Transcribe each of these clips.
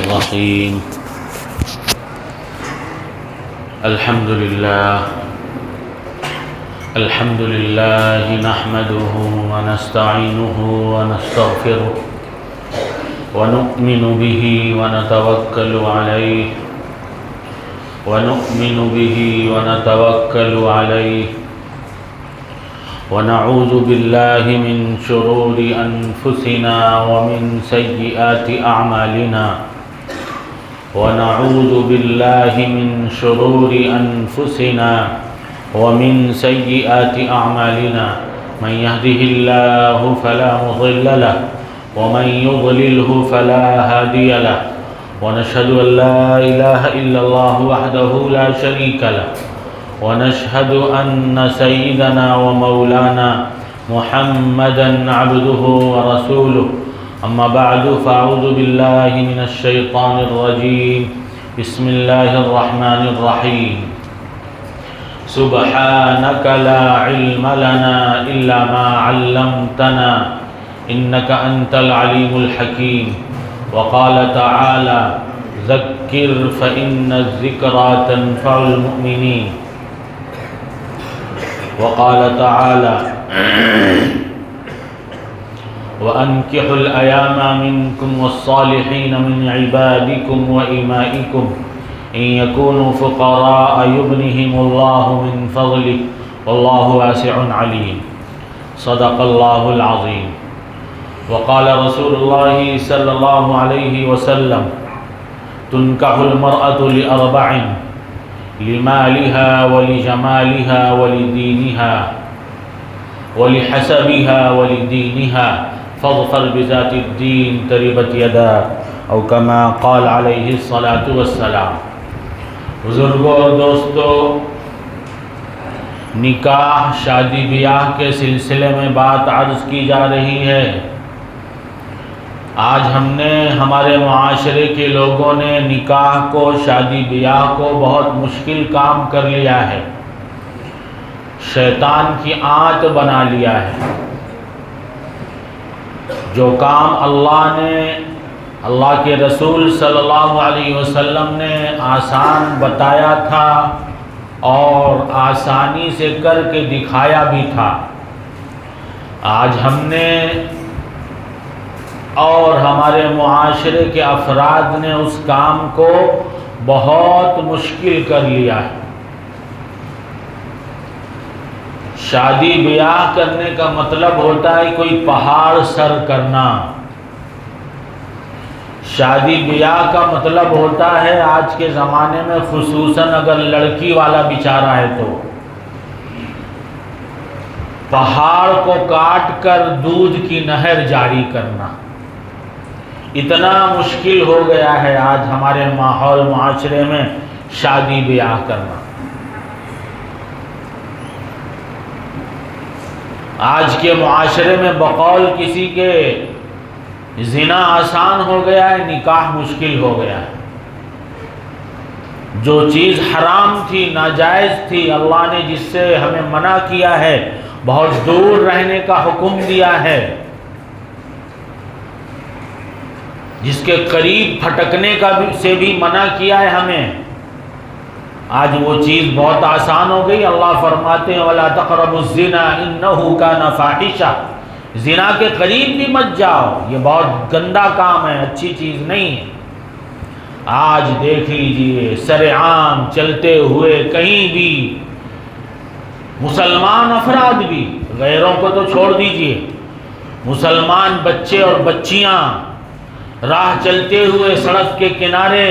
الرحيم الحمد لله نحمده ونستعينه ونستغفره ونؤمن به ونتوكل عليه ونعوذ بالله من شرور أنفسنا ومن سيئات أعمالنا من يهده الله فلا مضل له ومن يضلله فلا هادي له ونشهد أن لا إله إلا الله وحده لا شريك له ونشهد أن سيدنا ومولانا محمدا عبده ورسوله أما بعد فأعوذ بالله من الشيطان الرجيم بسم الله الرحمن الرحيم سبحانك لا علم لنا إلا ما علمتنا إنك أنت العليم الحكيم وقال تعالى ذكر فإن الذكرى تنفع المؤمنين وقال تعالى وأنكحوا الأيام منكم والصالحين من عبادكم وإمائكم إن يكونوا فقراء يغنهم الله من فضله والله واسع عليم صدق الله العظيم وقال رسول الله صلى الله عليه وسلم تنكح المرأة لأربع لمالها ولجمالها ولدينها ولحسبها ولدينها فاظفر بذات الدين تربت يداك او كما قال عليه الصلاة والسلام. بزرگوں اور دوستو، نکاح شادی بیاہ کے سلسلے میں بات عرض کی جا رہی ہے. آج ہم نے ہمارے معاشرے کے لوگوں نے نکاح کو، شادی بیاہ کو بہت مشکل کام کر لیا ہے، شیطان کی آنت بنا لیا ہے. جو کام اللہ کے رسول صلی اللہ علیہ وسلم نے آسان بتایا تھا اور آسانی سے کر کے دکھایا بھی تھا، آج ہم نے اور ہمارے معاشرے کے افراد نے اس کام کو بہت مشکل کر لیا ہے. شادی بیاہ کرنے کا مطلب ہوتا ہے کوئی پہاڑ سر کرنا. شادی بیاہ کا مطلب ہوتا ہے آج کے زمانے میں خصوصاً اگر لڑکی والا بیچارہ ہے تو پہاڑ کو کاٹ کر دودھ کی نہر جاری کرنا. اتنا مشکل ہو گیا ہے آج ہمارے ماحول معاشرے میں شادی بیاہ کرنا. آج کے معاشرے میں بقول کسی کے زنا آسان ہو گیا ہے، نکاح مشکل ہو گیا ہے. جو چیز حرام تھی، ناجائز تھی، اللہ نے جس سے ہمیں منع کیا ہے، بہت دور رہنے کا حکم دیا ہے، جس کے قریب پھٹکنے کا سے بھی منع کیا ہے ہمیں، آج وہ چیز بہت آسان ہو گئی. اللہ فرماتے ہیں وَلَا تَقْرَبُوا الزِّنَا إِنَّهُ كَانَ فَاحِشًا. زنا کے قریب بھی مت جاؤ، یہ بہت گندا کام ہے، اچھی چیز نہیں ہے. آج دیکھ لیجئے سر عام چلتے ہوئے کہیں بھی مسلمان افراد بھی، غیروں کو تو چھوڑ دیجئے، مسلمان بچے اور بچیاں راہ چلتے ہوئے سڑک کے کنارے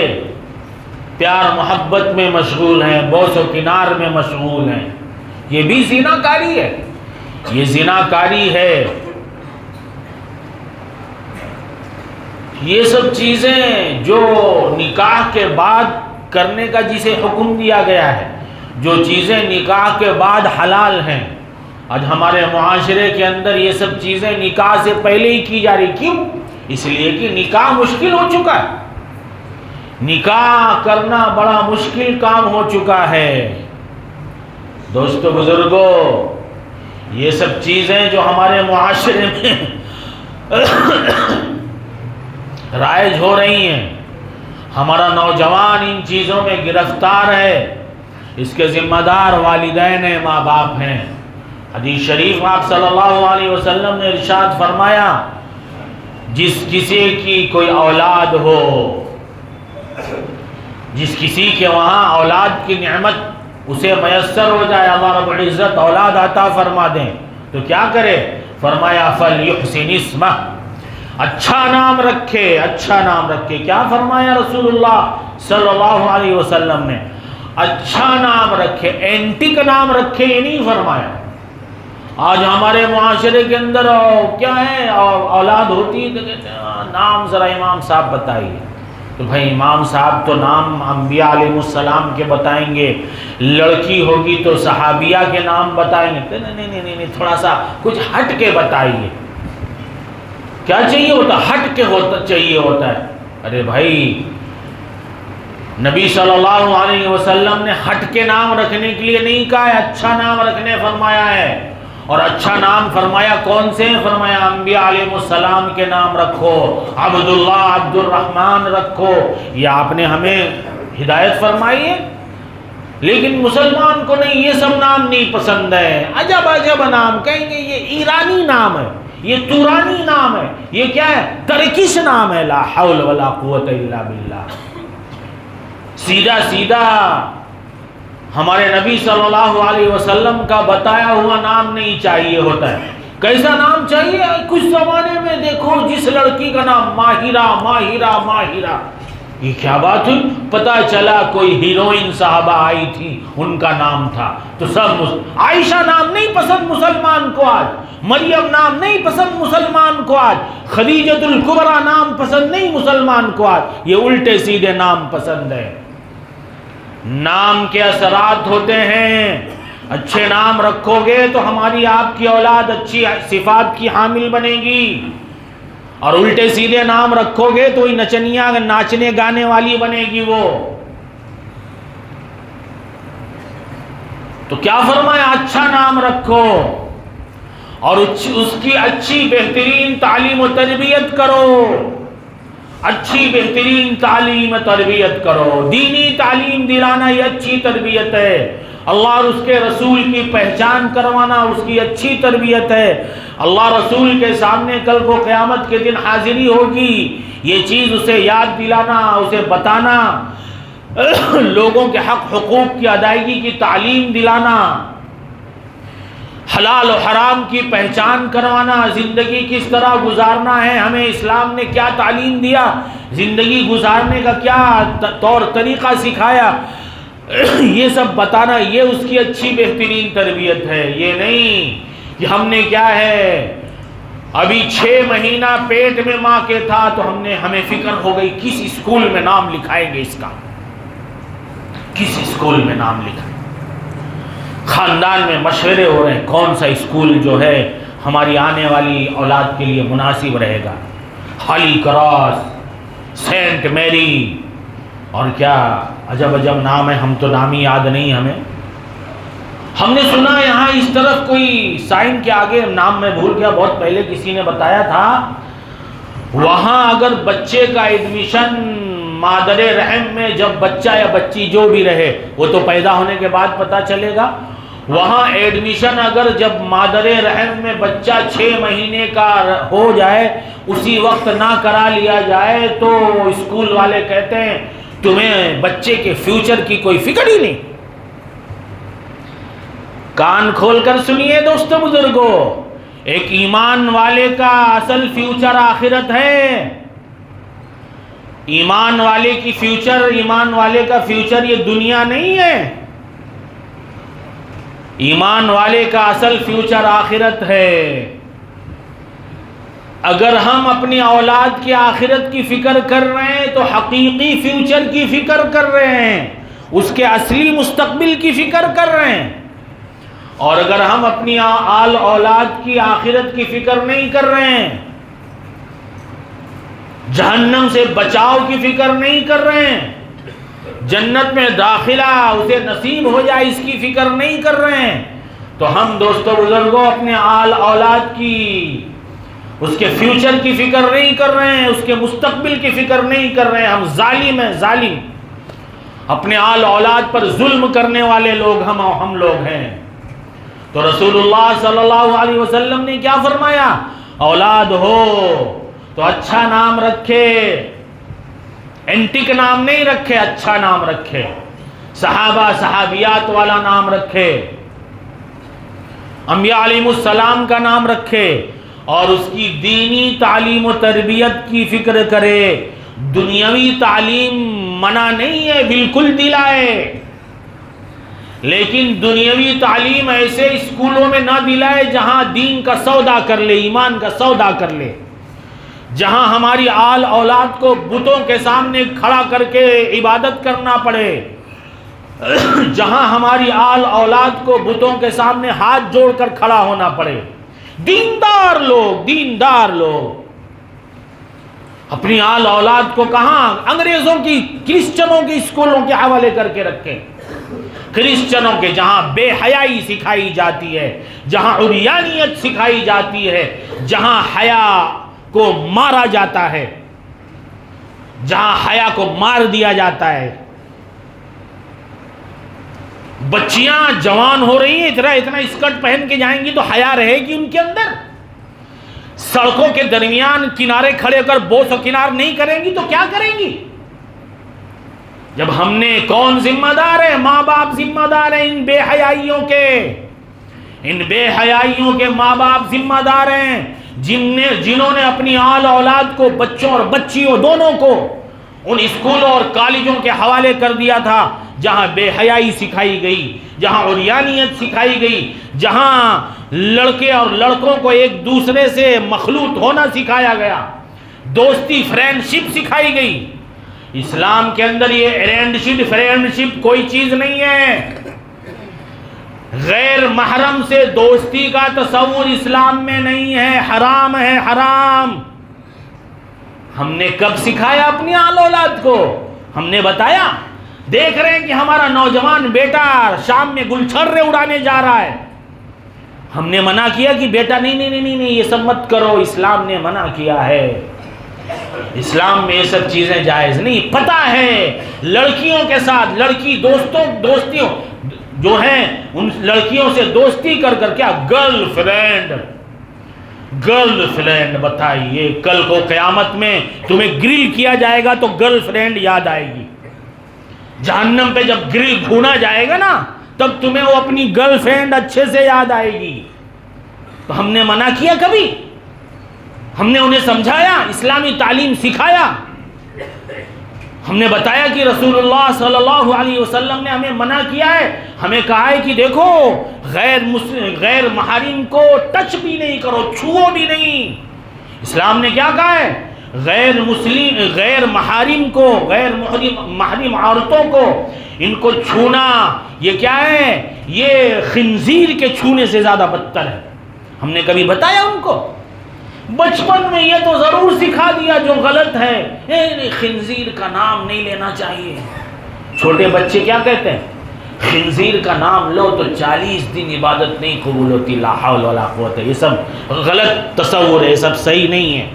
پیار محبت میں مشغول ہیں، بوس و کنار میں مشغول ہیں. یہ بھی زناکاری ہے، یہ زناکاری ہے. یہ سب چیزیں جو نکاح کے بعد کرنے کا جسے حکم دیا گیا ہے، جو چیزیں نکاح کے بعد حلال ہیں، آج ہمارے معاشرے کے اندر یہ سب چیزیں نکاح سے پہلے ہی کی جا رہی. کیوں؟ اس لیے کہ نکاح مشکل ہو چکا ہے، نکاح کرنا بڑا مشکل کام ہو چکا ہے. دوستو بزرگوں، یہ سب چیزیں جو ہمارے معاشرے میں رائج ہو رہی ہیں، ہمارا نوجوان ان چیزوں میں گرفتار ہے، اس کے ذمہ دار والدین ہیں، ماں باپ ہیں۔ حدیث شریف آپ صلی اللہ علیہ وسلم نے ارشاد فرمایا، جس کسی کی کوئی اولاد ہو، جس کسی کے وہاں اولاد کی نعمت اسے میسر ہو جائے، اللہ رب العزت اولاد عطا فرما دیں، تو کیا کرے؟ فرمایا فَلْيُحْسِنِ اسْمَهُ، اچھا نام رکھے، اچھا نام رکھے۔ کیا فرمایا رسول اللہ صلی اللہ علیہ وسلم نے؟ اچھا نام رکھے، اینٹک نام رکھے، یہ نہیں فرمایا۔ آج ہمارے معاشرے کے اندر کیا ہے، اولاد ہوتی ہے تو کہتے ہیں نام ذرا امام صاحب بتائیے، تو بھائی امام صاحب تو نام انبیاء علیہ السلام کے بتائیں گے، لڑکی ہوگی تو صحابیہ کے نام بتائیں گے، نہیں، تھوڑا سا کچھ ہٹ کے بتائیے۔ کیا چاہیے ہوتا؟ ہٹ کے چاہیے ہوتا ہے۔ ارے بھائی، نبی صلی اللہ علیہ وسلم نے ہٹ کے نام رکھنے کے لیے نہیں کہا ہے، اچھا نام رکھنے فرمایا ہے۔ اور اچھا نام فرمایا کون سے؟ فرمایا انبیاء علیہ السلام کے نام رکھو، عبداللہ، عبد الرحمن رکھو، یہ آپ نے ہمیں ہدایت فرمائی ہے۔ لیکن مسلمان کو نہیں، یہ سب نام نہیں پسند ہے، عجب عجب نام، کہیں گے یہ ایرانی نام ہے، یہ تورانی نام ہے، یہ کیا ہے؟ ترکش نام ہے، لا حول ولا قوت الا باللہ۔ سیدھا سیدھا ہمارے نبی صلی اللہ علیہ وسلم کا بتایا ہوا نام نہیں چاہیے ہوتا ہے۔ کیسا نام چاہیے؟ کچھ زمانے میں دیکھو جس لڑکی کا نام ماہرہ ماہرہ ماہرہ، یہ کیا بات ہوئی؟ پتہ چلا کوئی ہیروئن صاحبہ آئی تھی، ان کا نام تھا، تو سب عائشہ نام نہیں پسند مسلمان کو آج، مریم نام نہیں پسند مسلمان کو آج، خدیجۃ الکبریٰ نام پسند نہیں مسلمان کو آج، یہ الٹے سیدھے نام پسند ہے۔ نام کے اثرات ہوتے ہیں، اچھے نام رکھو گے تو ہماری آپ کی اولاد اچھی صفات کی حامل بنے گی، اور الٹے سیدھے نام رکھو گے تو نچنیاں ناچنے گانے والی بنے گی وہ۔ تو کیا فرمایا؟ اچھا نام رکھو اور اس کی اچھی بہترین تعلیم و تربیت کرو، اچھی بہترین تعلیم تربیت کرو۔ دینی تعلیم دلانا یہ اچھی تربیت ہے، اللہ اور اس کے رسول کی پہچان کروانا اس کی اچھی تربیت ہے۔ اللہ رسول کے سامنے کل کو قیامت کے دن حاضری ہوگی، یہ چیز اسے یاد دلانا، اسے بتانا، لوگوں کے حق حقوق کی ادائیگی کی تعلیم دلانا، حلال و حرام کی پہچان کروانا، زندگی کس طرح گزارنا ہے، ہمیں اسلام نے کیا تعلیم دیا، زندگی گزارنے کا کیا طور طریقہ سکھایا، یہ سب بتانا، یہ اس کی اچھی بہترین تربیت ہے۔ یہ نہیں کہ ہم نے کیا ہے، ابھی 6 مہینہ پیٹ میں ماں کے تھا تو ہمیں فکر ہو گئی کس اسکول میں نام لکھائیں گے اس کا، کس اسکول میں نام لکھائیں، خاندان میں مشورے ہو رہے ہیں کون سا اسکول جو ہے ہماری آنے والی اولاد کے لیے مناسب رہے گا، ہالی کراس، سینٹ میری، اور کیا عجب عجب نام ہے، ہم تو نام ہی یاد نہیں ہمیں۔ ہم نے سنا یہاں اس طرف کوئی سائن کے آگے نام میں بھول گیا، بہت پہلے کسی نے بتایا تھا، وہاں اگر بچے کا ایڈمیشن مادر رحم میں، جب بچہ یا بچی جو بھی رہے، وہ تو پیدا ہونے کے بعد پتہ چلے گا، وہاں ایڈمیشن اگر جب مادر رحم میں بچہ 6 مہینے کا ہو جائے اسی وقت نہ کرا لیا جائے تو اسکول والے کہتے ہیں تمہیں بچے کے فیوچر کی کوئی فکر ہی نہیں۔ کان کھول کر سنیے دوستو بزرگوں، ایک ایمان والے کا اصل فیوچر آخرت ہے، ایمان والے کی فیوچر، ایمان والے کا فیوچر یہ دنیا نہیں ہے، ایمان والے کا اصل فیوچر آخرت ہے۔ اگر ہم اپنی اولاد کی آخرت کی فکر کر رہے ہیں تو حقیقی فیوچر کی فکر کر رہے ہیں، اس کے اصلی مستقبل کی فکر کر رہے ہیں۔ اور اگر ہم اپنی آل اولاد کی آخرت کی فکر نہیں کر رہے ہیں، جہنم سے بچاؤ کی فکر نہیں کر رہے ہیں، جنت میں داخلہ اسے نصیب ہو جائے اس کی فکر نہیں کر رہے ہیں، تو ہم دوستو بزرگوں اپنے آل اولاد کی اس کے فیوچر کی فکر نہیں کر رہے ہیں، اس کے مستقبل کی فکر نہیں کر رہے ہیں. ہم ظالم ہیں، ظالم. اپنے آل اولاد پر ظلم کرنے والے لوگ ہم لوگ ہیں. تو رسول اللہ صلی اللہ علیہ وسلم نے کیا فرمایا؟ اولاد ہو تو اچھا نام رکھے، اینٹک نام نہیں رکھے، اچھا نام رکھے، صحابہ صحابیات والا نام رکھے، انبیاء علیہ السلام کا نام رکھے، اور اس کی دینی تعلیم و تربیت کی فکر کرے. دنیاوی تعلیم منع نہیں ہے، بالکل دلائے، لیکن دنیاوی تعلیم ایسے اسکولوں میں نہ دلائے جہاں دین کا سودا کر لے، ایمان کا سودا کر لے، جہاں ہماری آل اولاد کو بتوں کے سامنے کھڑا کر کے عبادت کرنا پڑے، جہاں ہماری آل اولاد کو بتوں کے سامنے ہاتھ جوڑ کر کھڑا ہونا پڑے. دیندار لوگ اپنی آل اولاد کو کہاں انگریزوں کی، کرسچنوں کی اسکولوں کے حوالے کر کے رکھیں. کرسچنوں کے جہاں بے حیائی سکھائی جاتی ہے، جہاں عریانیت سکھائی جاتی ہے، جہاں حیا کو مارا جاتا ہے، جہاں حیا کو مار دیا جاتا ہے. بچیاں جوان ہو رہی ہیں، اتنا اسکرٹ پہن کے جائیں گی تو حیا رہے گی ان کے اندر؟ سڑکوں کے درمیان کنارے کھڑے کر بوس و کنار نہیں کریں گی تو کیا کریں گی؟ جب ہم نے، کون ذمہ دار ہے؟ ماں باپ ذمہ دار ہیں ان بے حیائیوں کے. ان بے حیائیوں کے ماں باپ ذمہ دار ہیں جنہوں نے اپنی آل اولاد کو، بچوں اور بچیوں دونوں کو، ان اسکولوں اور کالجوں کے حوالے کر دیا تھا جہاں بے حیائی سکھائی گئی، جہاں عریانیت سکھائی گئی، جہاں لڑکے اور لڑکوں کو ایک دوسرے سے مخلوط ہونا سکھایا گیا، دوستی فرینڈشپ سکھائی گئی. اسلام کے اندر یہ فرینڈشپ کوئی چیز نہیں ہے. غیر محرم سے دوستی کا تصور اسلام میں نہیں ہے، حرام ہے، حرام. ہم نے کب سکھایا اپنی آل اولاد کو؟ ہم نے بتایا؟ دیکھ رہے ہیں کہ ہمارا نوجوان بیٹا شام میں گلچھرے اڑانے جا رہا ہے، ہم نے منع کیا کہ بیٹا نہیں یہ سب مت کرو. اسلام نے منع کیا ہے. اسلام میں یہ سب چیزیں جائز نہیں. پتہ ہے لڑکیوں کے ساتھ، لڑکی دوستیوں جو ہیں ان لڑکیوں سے دوستی کر کیا گرل فرینڈ بتائیے. کل کو قیامت میں تمہیں گرل کیا جائے گا تو گرل فرینڈ یاد آئے گی. جہنم پہ جب گرل بھونا جائے گا نا تب تمہیں وہ اپنی گرل فرینڈ اچھے سے یاد آئے گی. تو ہم نے منع کیا کبھی؟ ہم نے انہیں سمجھایا، اسلامی تعلیم سکھایا. ہم نے بتایا کہ رسول اللہ صلی اللہ علیہ وسلم نے ہمیں منع کیا ہے. ہمیں کہا ہے کہ دیکھو غیر محارم کو ٹچ بھی نہیں کرو، چھوؤ بھی نہیں. اسلام نے کیا کہا ہے؟ غیر محارم کو، غیر محرم عورتوں کو، ان کو چھونا یہ کیا ہے؟ یہ خنزیر کے چھونے سے زیادہ بدتر ہے. ہم نے کبھی بتایا ان کو؟ بچپن میں یہ تو ضرور سکھا دیا جو غلط ہے، خنزیر کا نام نہیں لینا چاہیے. چھوٹے بچے کیا کہتے ہیں؟ خنزیر کا نام لو تو 40 دن عبادت نہیں قبول ہوتی. لا حول ولا قوت. یہ سب غلط تصور ہے، یہ سب صحیح نہیں ہے.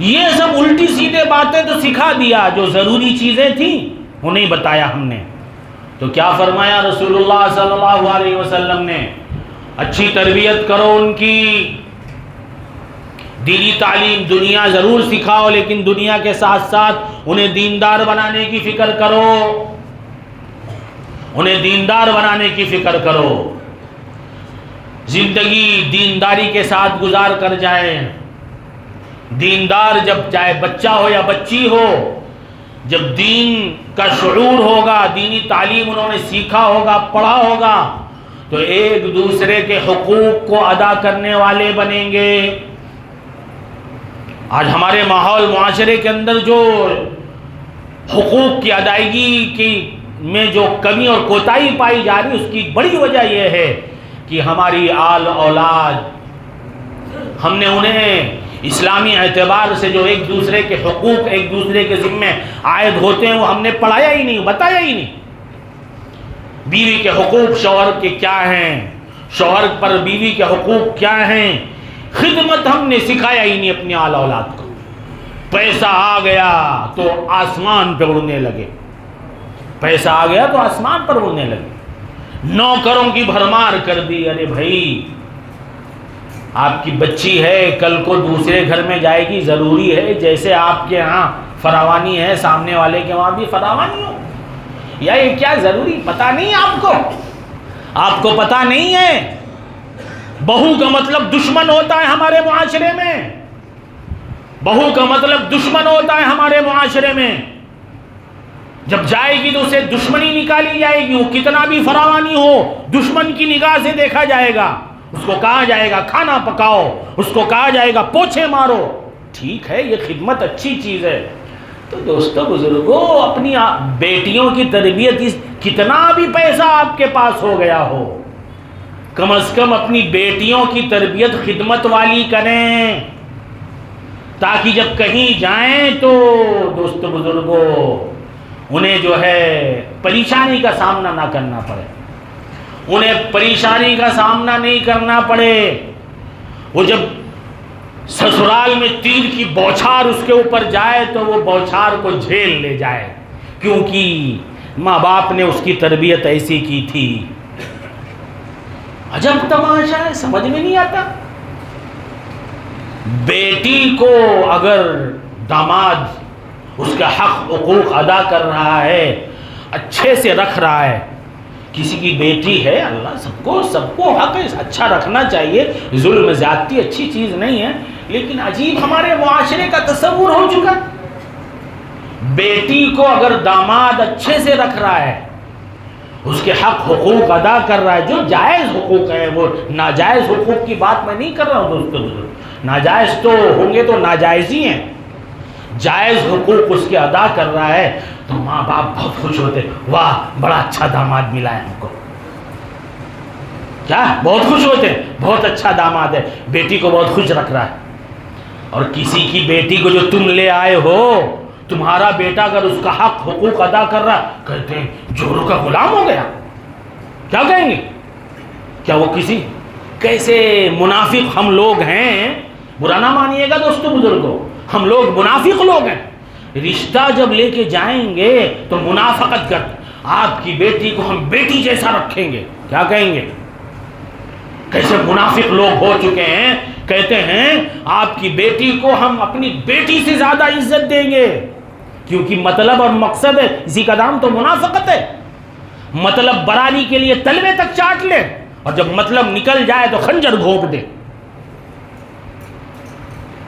یہ سب الٹی سیدھے باتیں تو سکھا دیا، جو ضروری چیزیں تھیں وہ نہیں بتایا ہم نے. تو کیا فرمایا رسول اللہ صلی اللہ علیہ وسلم نے؟ اچھی تربیت کرو ان کی، دینی تعلیم دنیا ضرور سکھاؤ لیکن دنیا کے ساتھ ساتھ انہیں دیندار بنانے کی فکر کرو، انہیں دیندار بنانے کی فکر کرو. زندگی دینداری کے ساتھ گزار کر جائیں. دیندار جب چاہے بچہ ہو یا بچی ہو، جب دین کا شعور ہوگا، دینی تعلیم انہوں نے سیکھا ہوگا، پڑھا ہوگا، تو ایک دوسرے کے حقوق کو ادا کرنے والے بنیں گے. آج ہمارے ماحول معاشرے کے اندر جو حقوق کی ادائیگی میں جو کمی اور کوتاہی پائی جا رہی، اس کی بڑی وجہ یہ ہے کہ ہماری آل اولاد، ہم نے انہیں اسلامی اعتبار سے جو ایک دوسرے کے حقوق ایک دوسرے کے ذمے عائد ہوتے ہیں وہ ہم نے پڑھایا ہی نہیں، بتایا ہی نہیں. بیوی کے حقوق شوہر کے کیا ہیں، شوہر پر بیوی کے حقوق کیا ہیں، خدمت ہم نے سکھایا ہی نہیں اپنی اعلی اولاد کو. پیسہ آ گیا تو آسمان پہ اڑنے لگے، پیسہ آ گیا تو آسمان پر اڑنے لگے، نوکروں کی بھرمار کر دی. ارے بھائی آپ کی بچی ہے، کل کو دوسرے گھر میں جائے گی، ضروری ہے جیسے آپ کے ہاں فراوانی ہے سامنے والے کے وہاں بھی فراوانی ہو؟ یا یہ کیا ضروری پتہ نہیں آپ کو پتہ نہیں ہے؟ بہو کا مطلب دشمن ہوتا ہے ہمارے معاشرے میں، بہو کا مطلب دشمن ہوتا ہے ہمارے معاشرے میں. جب جائے گی تو اسے دشمنی نکالی جائے گی، وہ کتنا بھی فراوانی ہو دشمن کی نگاہ سے دیکھا جائے گا. اس کو کہا جائے گا کھانا پکاؤ، اس کو کہا جائے گا پوچھے مارو. ٹھیک ہے یہ خدمت اچھی چیز ہے. تو دوستو بزرگوں، اپنی بیٹیوں کی تربیت، کتنا بھی پیسہ آپ کے پاس ہو گیا ہو، کم از کم اپنی بیٹیوں کی تربیت خدمت والی کریں، تاکہ جب کہیں جائیں تو دوستو بزرگوں انہیں جو ہے پریشانی کا سامنا نہ کرنا پڑے، انہیں پریشانی کا سامنا نہیں کرنا پڑے. وہ جب سسرال میں تیر کی بوچھار اس کے اوپر جائے تو وہ بوچھار کو جھیل لے جائے، کیونکہ ماں باپ نے اس کی تربیت ایسی کی تھی. عجب تماشا ہے، سمجھ میں نہیں آتا. بیٹی کو اگر داماد اس کا حق حقوق ادا کر رہا ہے، اچھے سے رکھ رہا ہے، کسی کی بیٹی ہے، اللہ سب کو حق اچھا رکھنا چاہیے، ظلم زیادتی اچھی چیز نہیں ہے. لیکن عجیب ہمارے معاشرے کا تصور ہو چکا، بیٹی کو اگر داماد اچھے سے رکھ رہا ہے، اس کے حق حقوق ادا کر رہا ہے، جو جائز حقوق ہے، وہ ناجائز حقوق کی بات میں نہیں کر رہا ہوں دوستو، ناجائز تو ہوں گے تو ناجائز ہی ہیں، جائز حقوق اس کے ادا کر رہا ہے تو ماں باپ بہت خوش ہوتے، واہ بڑا اچھا داماد ملا ہے ہم کو. کیا بہت خوش ہوتے، بہت اچھا داماد ہے، بیٹی کو بہت خوش رکھ رہا ہے. اور کسی کی بیٹی کو جو تم لے آئے ہو، تمہارا بیٹا اگر اس کا حق حقوق ادا کر رہا، کہتے ہیں جوروں کا غلام ہو گیا. کیا کہیں گے؟ کیا وہ کسی کیسے منافق ہم لوگ ہیں، برا نہ مانیے گا دوستو بزرگوں، ہم لوگ منافق لوگ ہیں. رشتہ جب لے کے جائیں گے تو منافقت کر، آپ کی بیٹی کو ہم بیٹی جیسا رکھیں گے. کیا کہیں گے؟ کیسے منافق لوگ ہو چکے ہیں، کہتے ہیں آپ کی بیٹی کو ہم اپنی بیٹی سے زیادہ عزت دیں گے، کیونکہ مطلب اور مقصد ہے، اسی کا نام تو منافقت ہے. مطلب برانی کے لیے تلوے تک چاٹ لے، اور جب مطلب نکل جائے تو خنجر گھونپ دے.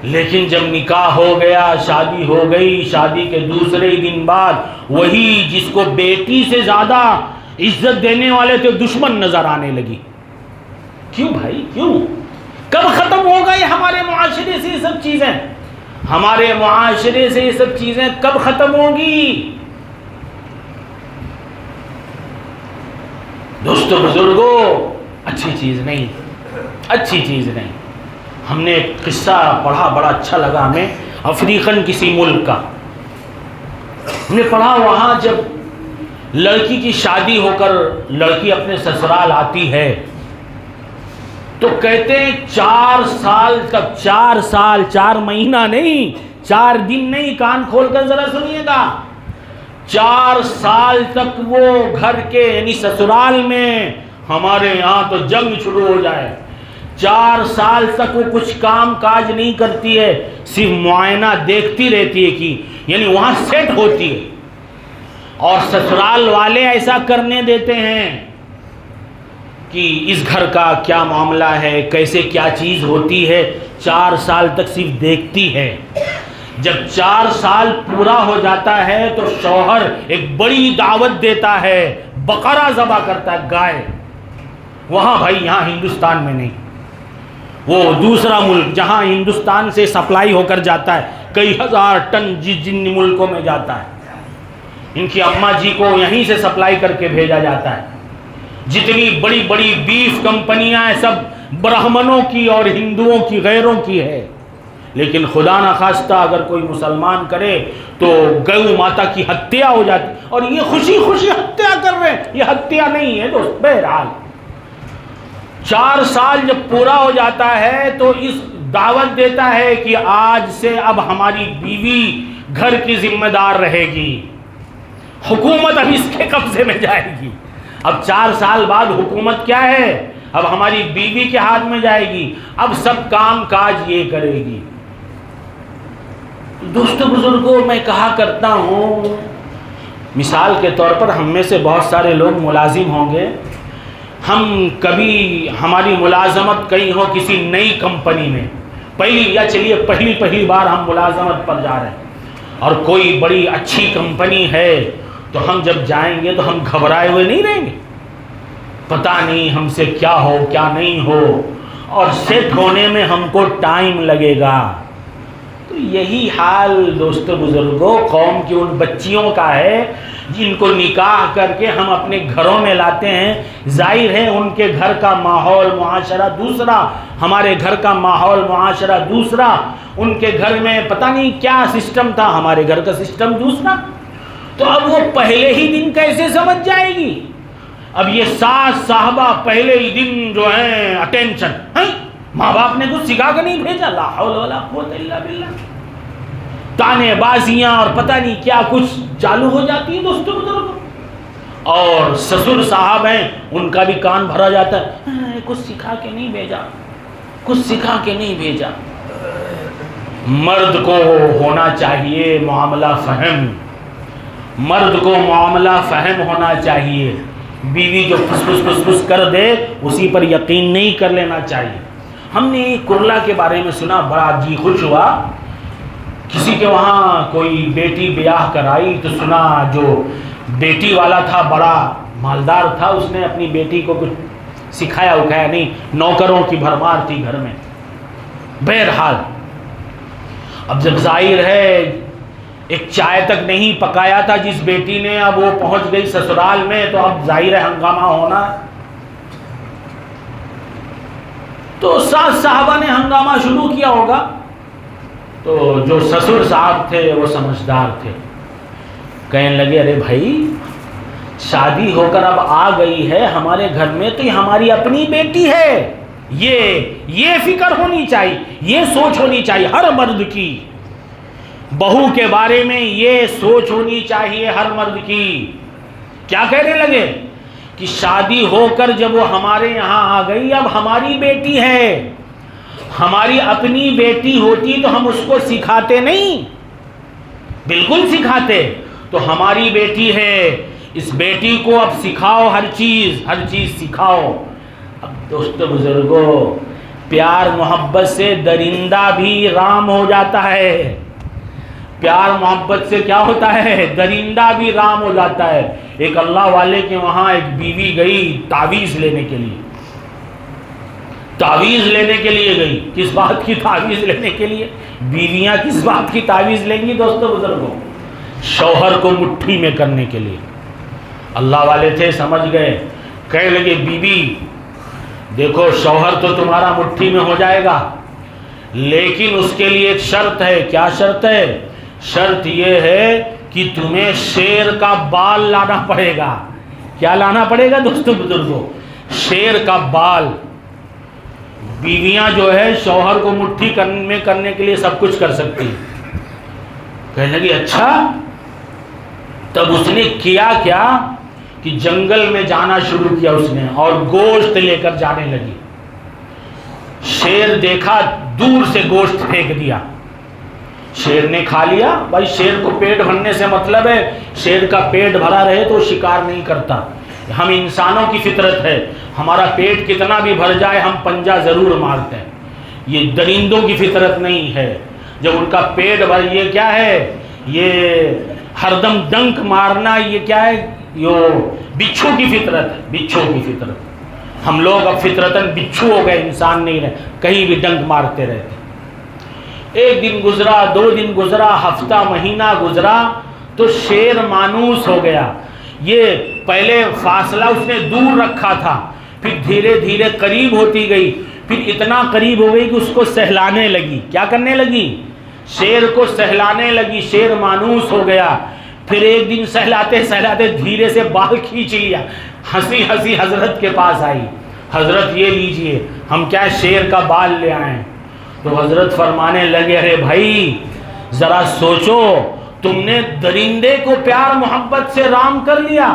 لیکن جب نکاح ہو گیا، شادی ہو گئی، شادی کے دوسرے ہی دن بعد وہی جس کو بیٹی سے زیادہ عزت دینے والے تھے دشمن نظر آنے لگی. کیوں بھائی کیوں؟ کب ختم ہوگا یہ ہمارے معاشرے سے یہ سب چیزیں؟ ہمارے معاشرے سے یہ سب چیزیں کب ختم ہوگی؟ دوستو بزرگوں، اچھی چیز نہیں، اچھی چیز نہیں. ہم نے ایک قصہ پڑھا، بڑا اچھا لگا ہمیں، افریقن کسی ملک کا. ہم نے پڑھا وہاں جب لڑکی کی شادی ہو کر لڑکی اپنے سسرال آتی ہے تو کہتے ہیں 4 سال تک، 4 سال، 4 مہینہ نہیں، 4 دن نہیں، کان کھول کر ذرا سنیے گا، 4 سال تک وہ گھر کے یعنی سسرال میں، ہمارے یہاں تو جنگ شروع ہو جائے، 4 سال تک وہ کچھ کام کاج نہیں کرتی ہے، صرف معائنہ دیکھتی رہتی ہے کہ یعنی وہاں سیٹ ہوتی ہے. اور سسرال والے ایسا کرنے دیتے ہیں کہ اس گھر کا کیا معاملہ ہے، کیسے کیا چیز ہوتی ہے، 4 سال تک صرف دیکھتی ہے. جب 4 سال پورا ہو جاتا ہے تو شوہر ایک بڑی دعوت دیتا ہے، بقرہ ذبح کرتا ہے، گائے. وہاں بھائی، یہاں ہندوستان میں نہیں، وہ دوسرا ملک جہاں ہندوستان سے سپلائی ہو کر جاتا ہے، کئی ہزار ٹن جن ملکوں میں جاتا ہے، ان کی اماں جی کو یہیں سے سپلائی کر کے بھیجا جاتا ہے. جتنی بڑی بڑی بیف کمپنیاں ہیں سب برہمنوں کی اور ہندوؤں کی، غیروں کی ہے. لیکن خدا نخواستہ اگر کوئی مسلمان کرے تو گو ماتا کی ہتیا ہو جاتی، اور یہ خوشی خوشی ہتیا کر رہے ہیں. یہ ہتیا نہیں ہے دوست. بہرحال 4 سال جب پورا ہو جاتا ہے تو اس دعوت دیتا ہے کہ آج سے اب ہماری بیوی گھر کی ذمہ دار رہے گی، حکومت اب اس کے قبضے میں جائے گی، اب 4 سال بعد حکومت کیا ہے، اب ہماری بیوی کے ہاتھ میں جائے گی، اب سب کام کاج یہ کرے گی۔ دوستو بزرگوں، میں کہا کرتا ہوں، مثال کے طور پر ہم میں سے بہت سارے لوگ ملازم ہوں گے، ہم کبھی ہماری ملازمت کہیں ہو کسی نئی کمپنی میں، پہلی بار ہم ملازمت پر جا رہے ہیں اور کوئی بڑی اچھی کمپنی ہے، تو ہم جب جائیں گے تو ہم گھبرائے ہوئے نہیں رہیں گے، پتہ نہیں ہم سے کیا ہو کیا نہیں ہو، اور سیٹ ہونے میں ہم کو ٹائم لگے گا۔ تو یہی حال دوستو بزرگوں قوم کی ان بچیوں کا ہے جن کو نکاح کر کے ہم اپنے گھروں میں لاتے ہیں۔ ظاہر ہے ان کے گھر کا ماحول معاشرہ دوسرا، ہمارے گھر کا ماحول معاشرہ دوسرا، ان کے گھر میں پتہ نہیں کیا سسٹم تھا، ہمارے گھر کا سسٹم دوسرا، تو اب وہ پہلے ہی دن کیسے سمجھ جائے گی؟ اب یہ ساس صاحبہ پہلے ہی دن جو ہے اٹینشن، ماں باپ نے کچھ سکھا کے نہیں بھیجا، لا حول ولا قوت الا باللہ، تانے بازیاں اور پتہ نہیں کیا کچھ چالو ہو جاتی ہیں دوستوں بزرگوں۔ اور سسر صاحب ہیں، ان کا بھی کان بھرا جاتا ہے، کچھ سکھا کے نہیں بھیجا، کچھ سکھا کے نہیں بھیجا۔ مرد کو ہونا چاہیے معاملہ فہم، مرد کو معاملہ فہم ہونا چاہیے، بیوی جو پھس کر دے اسی پر یقین نہیں کر لینا چاہیے۔ ہم نے کرلا کے بارے میں سنا، بڑا جی خوش ہوا، کسی کے وہاں کوئی بیٹی بیاہ کرائی تو سنا جو بیٹی والا تھا بڑا مالدار تھا، اس نے اپنی بیٹی کو کچھ سکھایا اکھایا نہیں، نوکروں کی بھرمار تھی گھر میں۔ بہرحال اب جب ظاہر ہے ایک چائے تک نہیں پکایا تھا جس بیٹی نے، اب وہ پہنچ گئی سسرال میں، تو اب ظاہر ہے ہنگامہ ہونا، تو ساس صاحبہ نے ہنگامہ شروع کیا ہوگا۔ تو جو سسر صاحب تھے وہ سمجھدار تھے، کہنے لگے ارے بھائی شادی ہو کر اب آ گئی ہے ہمارے گھر میں تو یہ ہماری اپنی بیٹی ہے، یہ فکر ہونی چاہیے، یہ سوچ ہونی چاہیے ہر مرد کی، بہو کے بارے میں یہ سوچ ہونی چاہیے ہر مرد کی۔ کیا کہنے لگے کہ شادی ہو کر جب وہ ہمارے یہاں آ گئی اب ہماری بیٹی ہے، ہماری اپنی بیٹی ہوتی تو ہم اس کو سکھاتے نہیں، بالکل سکھاتے، تو ہماری بیٹی ہے، اس بیٹی کو اب سکھاؤ، ہر چیز سکھاؤ۔ اب دوستو بزرگوں، پیار محبت سے درندہ بھی رام ہو جاتا ہے، پیار محبت سے کیا ہوتا ہے، درندہ بھی رام ہو جاتا ہے۔ ایک اللہ والے کے وہاں ایک بیوی گئی تعویذ لینے کے لیے، تعویذ لینے کے لیے گئی، کس بات کی تعویذ لینے کے لیے؟ بیویاں کس بات کی تعویذ لیں گی دوستو بزرگوں؟ شوہر کو مٹھی میں کرنے کے لیے۔ اللہ والے تھے، سمجھ گئے، کہنے لگے بی بی دیکھو شوہر تو تمہارا مٹھی میں ہو جائے گا، لیکن اس کے لیے ایک شرط ہے۔ کیا شرط ہے؟ شرط یہ ہے کہ تمہیں شیر کا بال لانا پڑے گا۔ کیا لانا پڑے گا دوستو بزرگوں؟ شیر کا بال۔ بیویاں جو ہے شوہر کو مٹھی میں کرنے کے لیے سب کچھ کر سکتی، کہنے لگی اچھا۔ تب اس نے کیا کہ جنگل میں جانا شروع کیا اس نے، اور گوشت لے کر جانے لگی۔ شیر دیکھا، دور سے گوشت پھینک دیا، شیر نے کھا لیا۔ بھائی شیر کو پیٹ بھرنے سے مطلب ہے، شیر کا پیٹ بھرا رہے تو شکار نہیں کرتا۔ ہم انسانوں کی فطرت ہے، ہمارا پیٹ کتنا بھی بھر جائے ہم پنجہ ضرور مارتے ہیں، یہ درندوں کی فطرت نہیں ہے۔ جب ان کا پیٹ بھر، یہ کیا ہے، یہ ہر دم ڈنک مارنا، یہ کیا ہے، یہ بچھو کی فطرت ہے، بچھو کی فطرت۔ ہم لوگ اب فطرتاً بچھو ہو گئے، انسان نہیں رہے، کہیں بھی ڈنک مارتے رہتے۔ ایک دن گزرا، 2 دن گزرا، ہفتہ مہینہ گزرا، تو شیر مانوس ہو گیا۔ یہ پہلے فاصلہ اس نے دور رکھا تھا، پھر دھیرے دھیرے قریب ہوتی گئی، پھر اتنا قریب ہو گئی کہ اس کو سہلانے لگی۔ کیا کرنے لگی؟ شیر کو سہلانے لگی، شیر مانوس ہو گیا۔ پھر ایک دن سہلاتے سہلاتے دھیرے سے بال کھینچ لیا، ہنسی ہنسی حضرت کے پاس آئی، حضرت یہ لیجئے ہم کیا شیر کا بال لے آئے ہیں۔ تو حضرت فرمانے لگے ارے بھائی ذرا سوچو، تم نے درندے کو پیار محبت سے رام کر لیا،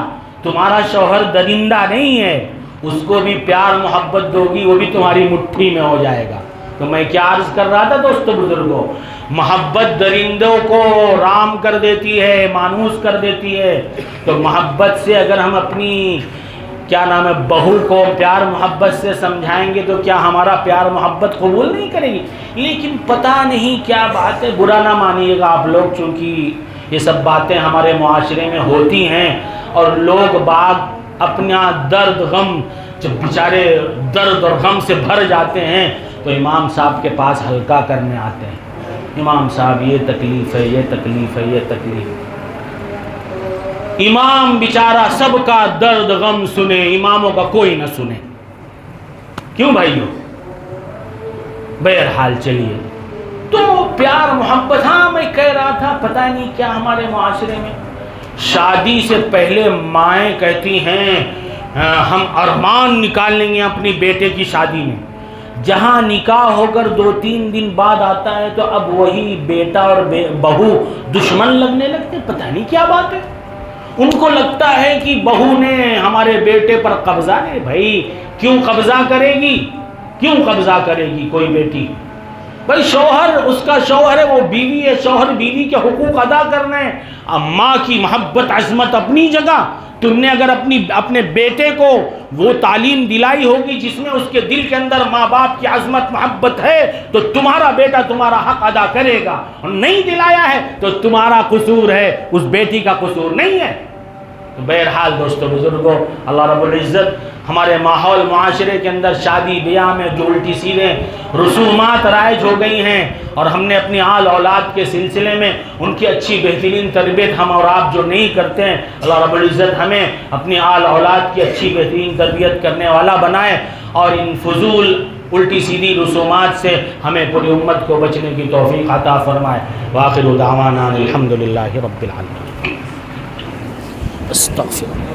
تمہارا شوہر درندہ نہیں ہے، اس کو بھی پیار محبت دو گی وہ بھی تمہاری مٹھی میں ہو جائے گا۔ تو میں کیا عرض کر رہا تھا دوستو بزرگوں، محبت درندوں کو رام کر دیتی ہے، مانوس کر دیتی ہے، تو محبت سے اگر ہم اپنی کیا نام ہے بہو کو پیار محبت سے سمجھائیں گے تو کیا ہمارا پیار محبت قبول نہیں کرے گی؟ لیکن پتہ نہیں کیا بات ہے، برا نہ مانیے گا آپ لوگ، چونکہ یہ سب باتیں ہمارے معاشرے میں ہوتی ہیں اور لوگ باغ اپنا درد غم جب بیچارے درد اور غم سے بھر جاتے ہیں تو امام صاحب کے پاس ہلکا کرنے آتے ہیں، امام صاحب یہ تکلیف ہے، یہ تکلیف ہے، یہ تکلیف ہے۔ امام بیچارہ سب کا درد غم سنے، اماموں کا کوئی نہ سنے، کیوں بھائیو؟ بہرحال چلیے، تو پیار محبت، ہاں میں کہہ رہا تھا پتہ نہیں کیا ہمارے معاشرے میں شادی سے پہلے مائیں کہتی ہیں ہم ارمان نکال لیں گے اپنی بیٹے کی شادی میں، جہاں نکاح ہو کر 2-3 دن بعد آتا ہے تو اب وہی بیٹا اور بہو دشمن لگنے لگتے، پتہ نہیں کیا بات ہے۔ ان کو لگتا ہے کہ بہو نے ہمارے بیٹے پر قبضہ ہے، بھائی کیوں قبضہ کرے گی، کیوں قبضہ کرے گی کوئی بیٹی؟ بھائی شوہر اس کا شوہر ہے، وہ بیوی ہے، شوہر بیوی کے حقوق ادا کرنا ہے۔ ماں کی محبت عظمت اپنی جگہ، تم نے اگر اپنے بیٹے کو وہ تعلیم دلائی ہوگی جس میں اس کے دل کے اندر ماں باپ کی عظمت محبت ہے تو تمہارا بیٹا تمہارا حق ادا کرے گا، اور نہیں دلایا ہے تو تمہارا قصور ہے، اس بیٹی کا قصور نہیں ہے۔ تو بہرحال دوستو بزرگوں، اللہ رب العزت ہمارے ماحول معاشرے کے اندر شادی بیاہ میں جو الٹی سیدھے رسومات رائج ہو گئی ہیں، اور ہم نے اپنی آل اولاد کے سلسلے میں ان کی اچھی بہترین تربیت ہم اور آپ جو نہیں کرتے ہیں، اللہ رب العزت ہمیں اپنی آل اولاد کی اچھی بہترین تربیت کرنے والا بنائے، اور ان فضول الٹی سیدھی رسومات سے ہمیں پوری امت کو بچنے کی توفیق عطا فرمائے۔ وآخر دعوانا الحمدللہ رب العالمین۔ استغفر اللہ۔